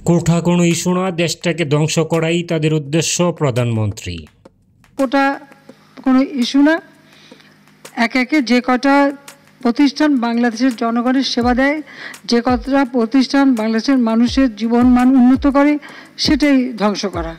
কোঠা কোনো ইস্যু না, দেশটাকে ধ্বংস করাই তাদের উদ্দেশ্য। প্রধানমন্ত্রী কোটা কোনো ইস্যু না। একে যে কটা প্রতিষ্ঠান বাংলাদেশের জনগণের সেবা দেয়, যে কতটা প্রতিষ্ঠান বাংলাদেশের মানুষের জীবনমান উন্নত করে, সেটাই ধ্বংস করা।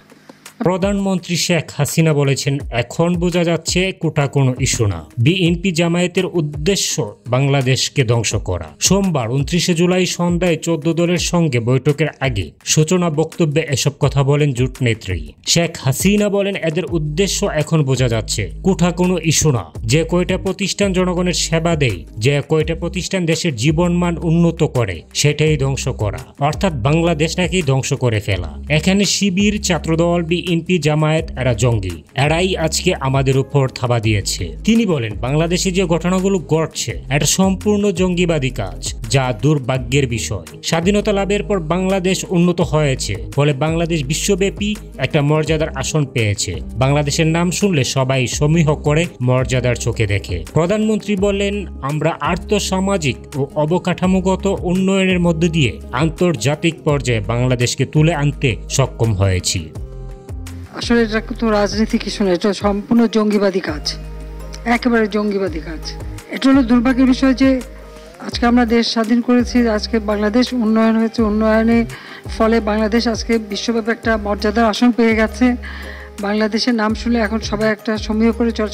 প্রধানমন্ত্রী শেখ হাসিনা বলেছেন, এখন বোঝা যাচ্ছে কোটা কোনো ইস্যু না। বিএনপি জামায়াতের উদ্দেশ্য বাংলাদেশকে ধ্বংস করা। সোমবার 29 জুলাই সন্ধ্যায় 14 দলের সঙ্গে বৈঠকের আগে সূচনা বক্তব্যে এসব কথা বলেন জোট নেত্রী শেখ হাসিনা। বলেন, এদের উদ্দেশ্য এখন বোঝা যাচ্ছে, কোটা কোনো ইস্যু না। যে কয়টা প্রতিষ্ঠান জনগণের সেবা দেয়, যে কয়টা প্রতিষ্ঠান দেশের জীবনমান উন্নত করে, সেটাই ধ্বংস করা, অর্থাৎ বাংলাদেশটাকেই ধ্বংস করে ফেলা। এখানে শিবির, ছাত্রদল, বিএনপি, জামায়াত এরা জঙ্গি, এরাই আজকে আমাদের উপর থাবা দিয়েছে। তিনি বলেন, বাংলাদেশে যে ঘটনাগুলো ঘটছে এটা সম্পূর্ণ জঙ্গিবাদী কাজ, যা দুর্ভাগ্যের বিষয়। স্বাধীনতা লাভের পর বাংলাদেশ উন্নত হয়েছে, ফলে বাংলাদেশ বিশ্বব্যাপী একটা মর্যাদার আসন পেয়েছে। বাংলাদেশের নাম শুনলে সবাই সমীহ করে মর্যাদার চোখে দেখে। প্রধানমন্ত্রী বলেন, আমরা আর্থসামাজিক ও অবকাঠামোগত উন্নয়নের মধ্য দিয়ে আন্তর্জাতিক পর্যায়ে বাংলাদেশকে তুলে আনতে সক্ষম হয়েছি। আসলে এটা তো রাজনীতি কিছু না, এটা সম্পূর্ণ জঙ্গিবাদী কাজ, একেবারে জঙ্গিবাদী কাজ। এটা হলো দুর্ভাগ্যের বিষয় যে আজকে আমরা দেশ স্বাধীন করেছি, আজকে বাংলাদেশ উন্নয়ন হয়েছে, উন্নয়নের ফলে বাংলাদেশ আজকে বিশ্বব্যাপী একটা মর্যাদার আসন পেয়ে গেছে। বাংলাদেশের নাম শুনলে এখন সবাই একটা সমীহ করে চল।